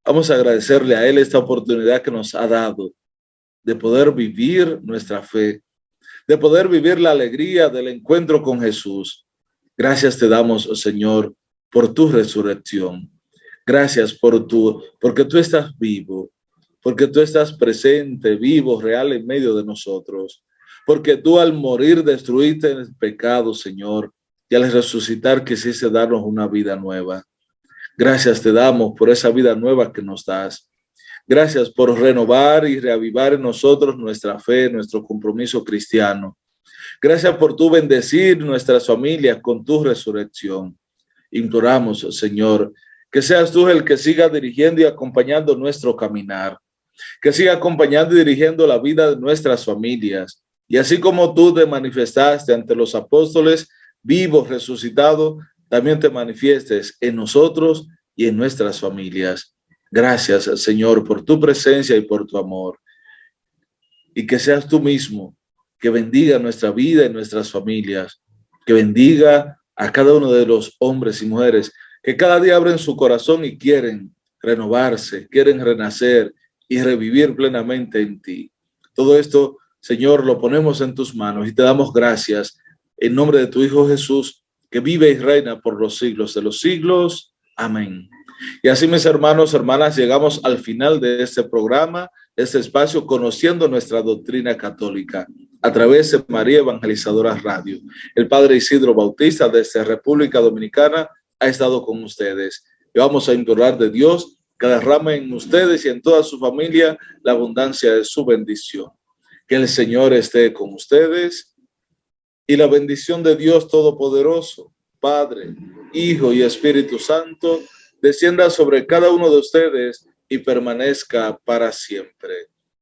Vamos a agradecerle a Él esta oportunidad que nos ha dado de poder vivir nuestra fe, de poder vivir la alegría del encuentro con Jesús. Gracias te damos, Señor, por tu resurrección. Gracias porque tú estás vivo, porque tú estás presente, vivo, real en medio de nosotros. Porque tú al morir destruiste el pecado, Señor, y al resucitar quisiste darnos una vida nueva. Gracias te damos por esa vida nueva que nos das. Gracias por renovar y reavivar en nosotros nuestra fe, nuestro compromiso cristiano. Gracias por tu bendecir nuestras familias con tu resurrección. Imploramos, Señor, que seas tú el que siga dirigiendo y acompañando nuestro caminar, que siga acompañando y dirigiendo la vida de nuestras familias. Y así como tú te manifestaste ante los apóstoles, vivos, resucitados, también te manifiestes en nosotros y en nuestras familias. Gracias, Señor, por tu presencia y por tu amor. Y que seas tú mismo que bendiga nuestra vida y nuestras familias, que bendiga a cada uno de los hombres y mujeres que cada día abren su corazón y quieren renovarse, quieren renacer y revivir plenamente en ti. Todo esto, Señor, lo ponemos en tus manos y te damos gracias en nombre de tu Hijo Jesús, que vive y reina por los siglos de los siglos. Amén. Y así, mis hermanos, hermanas, llegamos al final de este programa, este espacio, conociendo nuestra doctrina católica, a través de María Evangelizadora Radio. El Padre Isidro Bautista, desde República Dominicana, ha estado con ustedes. Y vamos a implorar de Dios que derrame en ustedes y en toda su familia la abundancia de su bendición. Que el Señor esté con ustedes y la bendición de Dios Todopoderoso, Padre, Hijo y Espíritu Santo, descienda sobre cada uno de ustedes y permanezca para siempre.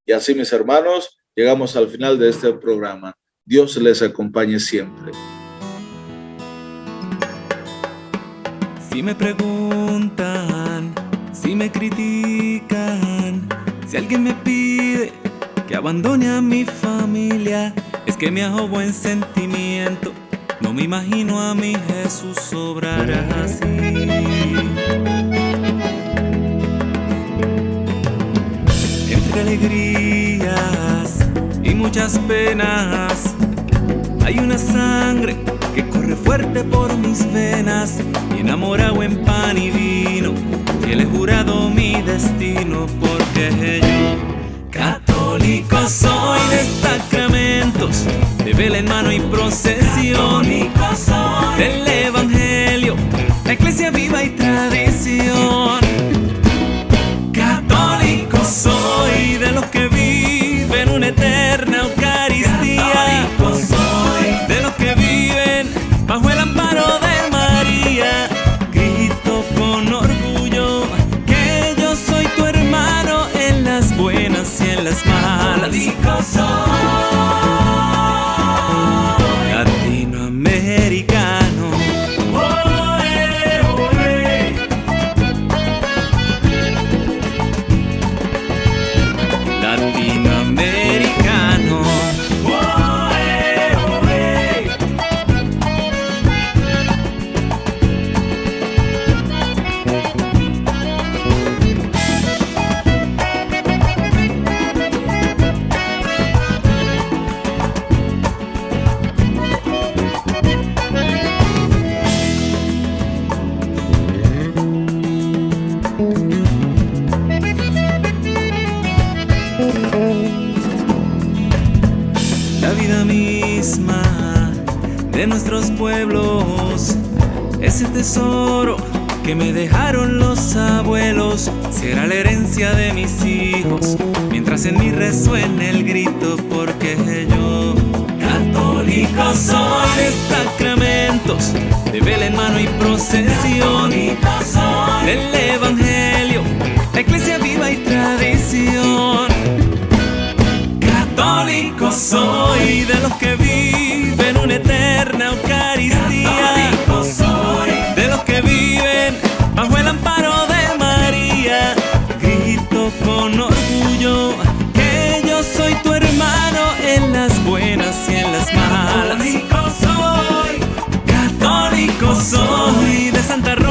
Y así, mis hermanos, llegamos al final de este programa. Dios les acompañe siempre. Si me preguntan, si me critican, si alguien me pide que abandone a mi familia, es que me hago buen sentimiento. No me imagino a mi Jesús obrar así. Entre alegrías y muchas penas, hay una sangre que corre fuerte por mis venas, y enamorado en pan y vino, que le he jurado mi destino, porque yo, católico soy de sacramentos, de vela en mano y procesión, del evangelio, la iglesia viva y tradición. Católico soy de los que viven una eterna Eucaristía, de los que viven bajo el amparo de María. Grito con orgullo que yo soy tu hermano en las buenas y en las malas. Católico soy latinoamericano. Oe, oe. Latinoamericano. Oe, oe. La vida misma de nuestros pueblos, ese tesoro que me dejaron los abuelos, será la herencia de mis hijos, mientras en mí resuene el grito, porque yo, católico soy de sacramentos, de vela en mano y procesión, del evangelio, la iglesia viva y tradición. Católico soy de los que viven una eterna Eucaristía, de los que viven bajo el amparo de María. Grito con orgullo que yo soy tu hermano en las buenas y en las malas. Católico soy de Santa Rosa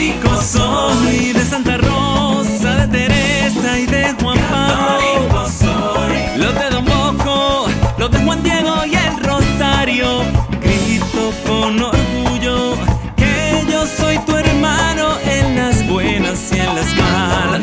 Católico soy, de Santa Rosa, de Teresa y de Juan Pablo. Católico soy. Los de Don Bosco, los de Juan Diego y el Rosario. Grito con orgullo que yo soy tu hermano en las buenas y en las malas.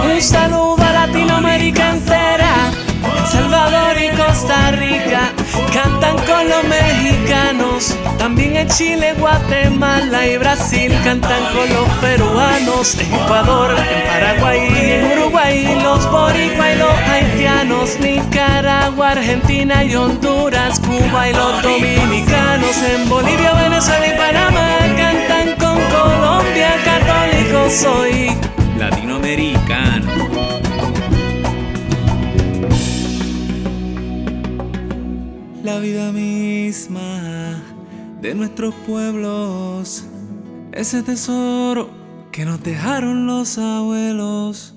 Un saludo a Latinoamérica entera, El Salvador y Costa Rica cantan con los mexicanos, también en Chile, Guatemala y Brasil cantan con los peruanos, en Ecuador, en Paraguay y en Uruguay los boricua y los haitianos, Nicaragua, Argentina y Honduras, Cuba y los dominicanos, en Bolivia, Venezuela y Panamá cantan con Colombia. Católico soy, latinoamericano. La vida misma de nuestros pueblos, ese tesoro que nos dejaron los abuelos.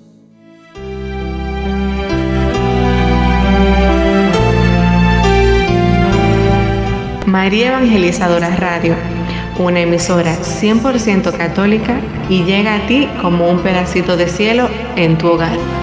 María Evangelizadora Radio, una emisora 100% católica y llega a ti como un pedacito de cielo en tu hogar.